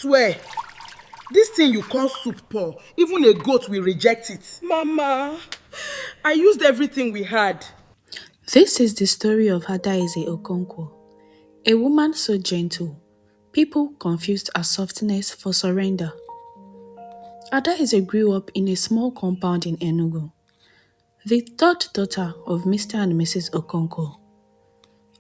Swear, this thing you call soup pour, even a goat will reject it. Mama, I used everything we had. This is the story of Adaeze Okonkwo, a woman so gentle, people confused her softness for surrender. Adaeze grew up in a small compound in Enugu, the third daughter of Mr. and Mrs. Okonkwo.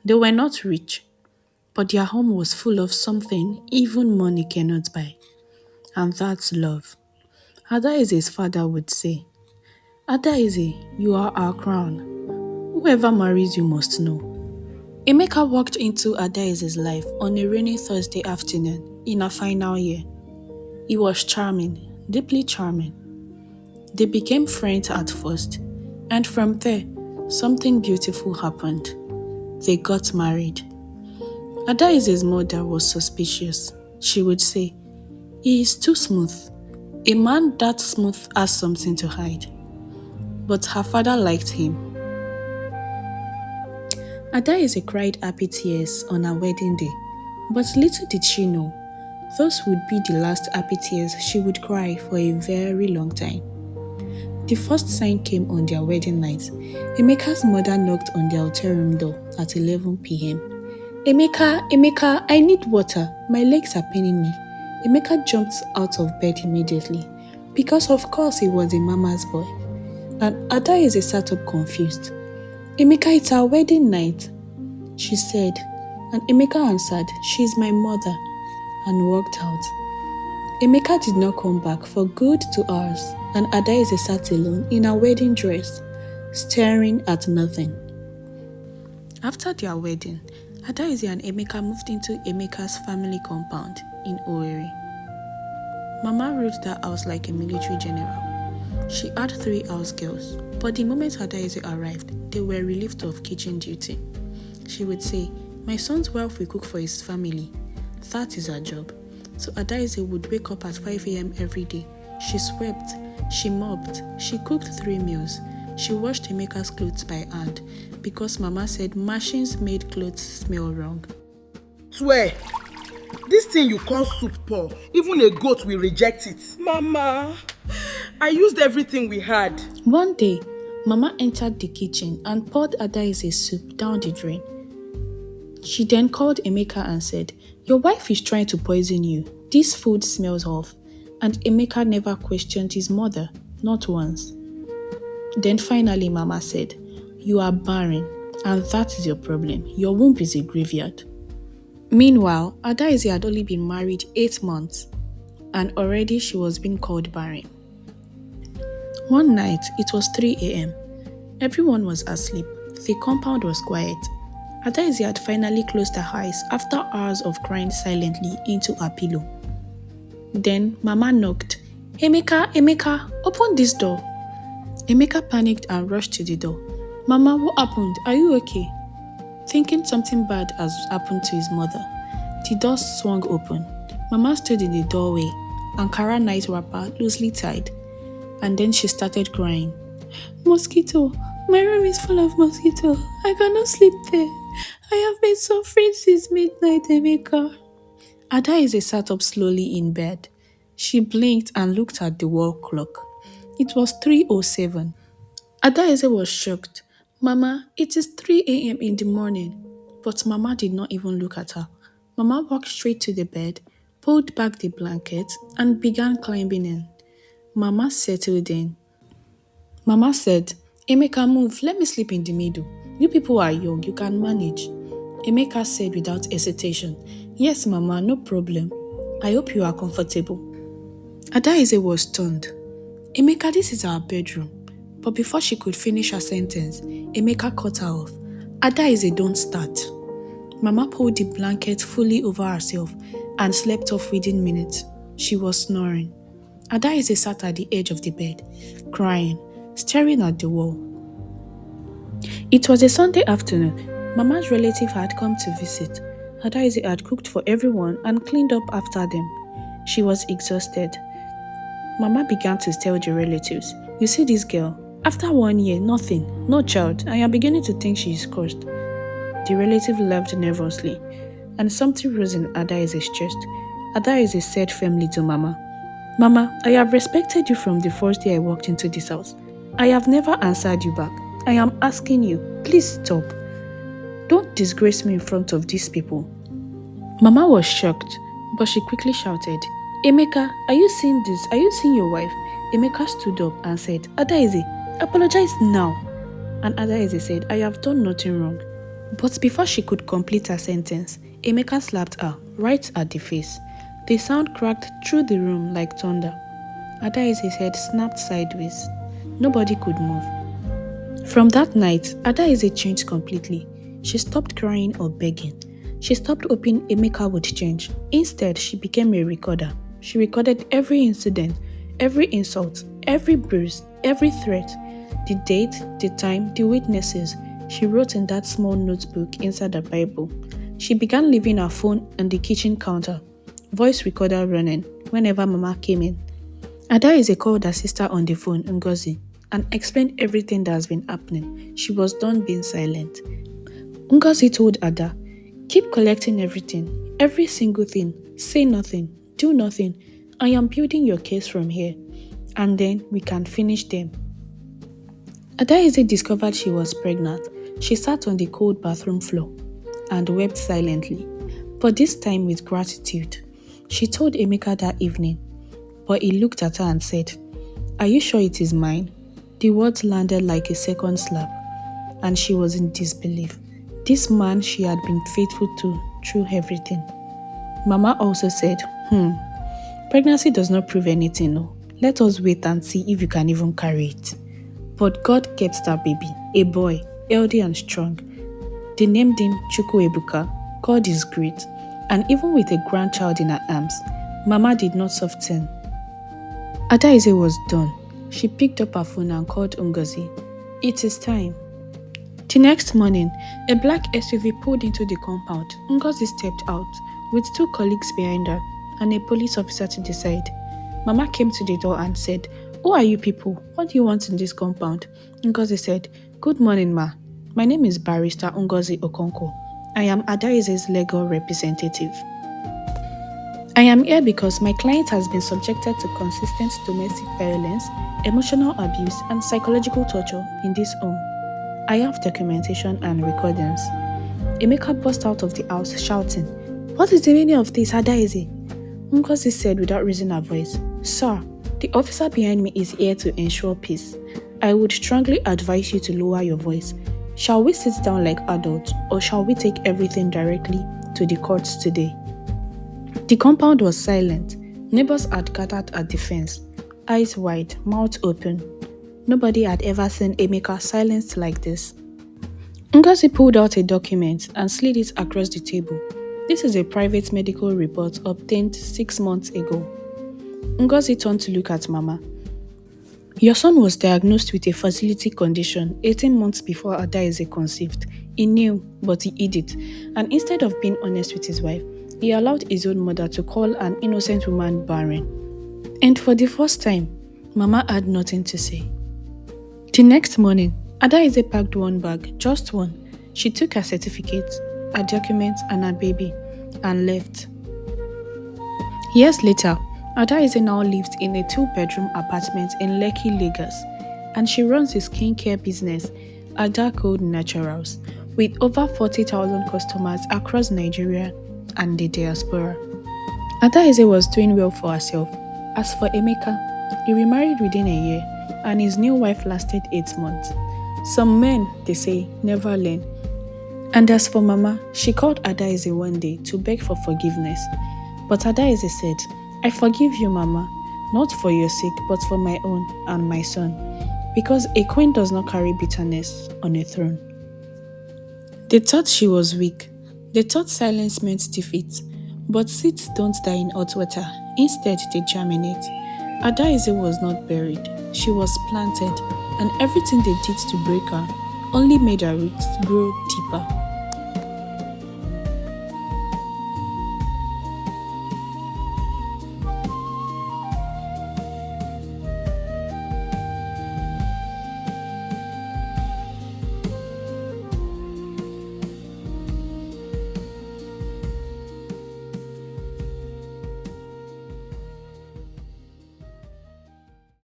They were not rich, but their home was full of something even money cannot buy, and that's love. Adaeze's father would say, Adaeze, you are our crown. Whoever marries you must know. Emeka walked into Adaeze's life on a rainy Thursday afternoon in her final year. He was charming, deeply charming. They became friends at first, and from there, something beautiful happened. They got married. Adaeze's mother was suspicious. She would say, he is too smooth. A man that smooth has something to hide. But her father liked him. Adaeze cried happy tears on her wedding day, but little did she know, those would be the last happy tears she would cry for a very long time. The first sign came on their wedding night. Emeka's mother knocked on their hotel room door at 11 p.m. Emeka, I need water. My legs are paining me. Emeka jumped out of bed immediately, because of course he was a mama's boy. And Adaeze sat up confused. Emeka, it's our wedding night, she said, and Emeka answered, she's my mother, and walked out. Emeka did not come back for good 2 hours, and Adaeze sat alone in her wedding dress, staring at nothing. After their wedding, Adaeze and Emeka moved into Emeka's family compound in Owerri. Mama ruled that house like a military general. She had 3 house girls, but the moment Adaeze arrived, they were relieved of kitchen duty. She would say, my son's wife will cook for his family. That is her job. So Adaeze would wake up at 5 a.m. every day. She swept, she mopped, she cooked 3 meals. She washed Emeka's clothes by hand because Mama said machines made clothes smell wrong. Swear, this thing you call soup pour, even a goat will reject it. Mama, I used everything we had. One day, Mama entered the kitchen and poured Adaeze's soup down the drain. She then called Emeka and said, your wife is trying to poison you. This food smells off. And Emeka never questioned his mother, not once. Then finally Mama said, you are barren, and that is your problem. Your womb is a graveyard. Meanwhile, Adaeze had only been married 8 months, and already she was being called barren. One night, it was 3 a.m. Everyone was asleep. The compound was quiet. Adaeze had finally closed her eyes after hours of crying silently into her pillow. Then Mama knocked. Emeka, open this door. Emeka panicked and rushed to the door. Mama, what happened? Are you okay? Thinking something bad has happened to his mother, the door swung open. Mama stood in the doorway, Ankara night wrapper loosely tied, and then she started crying. Mosquito, my room is full of mosquito. I cannot sleep there. I have been suffering since midnight, Emeka. Adaeze sat up slowly in bed. She blinked and looked at the wall clock. It was 3:07. Adaeze was shocked. Mama, it is 3 a.m. in the morning. But Mama did not even look at her. Mama walked straight to the bed, pulled back the blanket, and began climbing in. Mama settled in. Mama said, Emeka, move, let me sleep in the middle. You people are young, you can manage. Emeka said without hesitation, yes, Mama, no problem. I hope you are comfortable. Adaeze was stunned. Emeka, this is our bedroom. But before she could finish her sentence, Emeka cut her off. Adaeze, don't start. Mama pulled the blanket fully over herself and slept off within minutes. She was snoring. Adaeze sat at the edge of the bed, crying, staring at the wall. It was a Sunday afternoon. Mama's relative had come to visit. Adaeze had cooked for everyone and cleaned up after them. She was exhausted. Mama began to tell the relatives, you see this girl? After 1 year, nothing, no child, and you're beginning to think she is cursed. The relative laughed nervously, and something rose in Adaeze's chest. Adaeze said firmly to Mama, Mama, I have respected you from the first day I walked into this house. I have never answered you back. I am asking you, please stop. Don't disgrace me in front of these people. Mama was shocked, but she quickly shouted, Emeka, are you seeing this? Are you seeing your wife? Emeka stood up and said, Adaeze, apologize now. And Adaeze said, I have done nothing wrong. But before she could complete her sentence, Emeka slapped her right at the face. The sound cracked through the room like thunder. Adaeze's head snapped sideways. Nobody could move. From that night, Adaeze changed completely. She stopped crying or begging. She stopped hoping Emeka would change. Instead, she became a recorder. She recorded every incident, every insult, every bruise, every threat, the date, the time, the witnesses. She wrote in that small notebook inside the Bible. She began leaving her phone on the kitchen counter, voice recorder running whenever Mama came in. Adaeze called her sister on the phone, Ngozi, and explained everything that has been happening. She was done being silent. Ngozi told Ada, keep collecting everything, every single thing, say nothing, do nothing. I am building your case from here, and then we can finish them. Adaeze discovered she was pregnant. She sat on the cold bathroom floor and wept silently, but this time with gratitude. She told Emeka that evening, but he looked at her and said, Are you sure it is mine? The words landed like a second slap, and she was in disbelief. This man she had been faithful to through everything. Mama also said, pregnancy does not prove anything, no. Let us wait and see if you can even carry it. But God kept that baby, a boy, healthy and strong. They named him Chukwuebuka. God is great. And even with a grandchild in her arms, Mama did not soften. Adaeze was done. She picked up her phone and called Ngozi. It is time. The next morning, a black SUV pulled into the compound. Ngozi stepped out, with 2 colleagues behind her, and a police officer to the side. Mama came to the door and said, Who are you people? What do you want in this compound? Ngozi said, Good morning, Ma. My name is Barrister Adaeze Okonkwo. I am Adaeze's legal representative. I am here because my client has been subjected to consistent domestic violence, emotional abuse, and psychological torture in this home. I have documentation and recordings. Emeka burst out of the house shouting, What is the meaning of this, Adaeze? Ngozi said without raising her voice, Sir, the officer behind me is here to ensure peace. I would strongly advise you to lower your voice. Shall we sit down like adults, or shall we take everything directly to the courts today? The compound was silent. Neighbors had gathered at the fence, eyes wide, mouth open. Nobody had ever seen Emeka silenced like this. Ngozi pulled out a document and slid it across the table. This is a private medical report obtained 6 months ago. Ngozi turned to look at Mama. Your son was diagnosed with a fertility condition 18 months before Adaeze conceived. He knew, but he hid it. And instead of being honest with his wife, he allowed his own mother to call an innocent woman barren. And for the first time, Mama had nothing to say. The next morning, Adaeze packed one bag, just one. She took her certificate, her documents, and her baby, and left. Years later, Adaeze now lives in a 2-bedroom apartment in Lekki, Lagos, and she runs a skincare business, Ada Code Naturals, with over 40,000 customers across Nigeria and the diaspora. Adaeze was doing well for herself. As for Emeka, he remarried within a year, and his new wife lasted 8 months. Some men, they say, never learn. And as for Mama, she called Adaeze one day to beg for forgiveness. But Adaeze said, I forgive you, Mama, not for your sake, but for my own and my son, because a queen does not carry bitterness on a throne. They thought she was weak. They thought silence meant defeat. But seeds don't die in hot water. Instead, they germinate. Adaeze was not buried. She was planted, and everything they did to break her only made her roots grow deeper.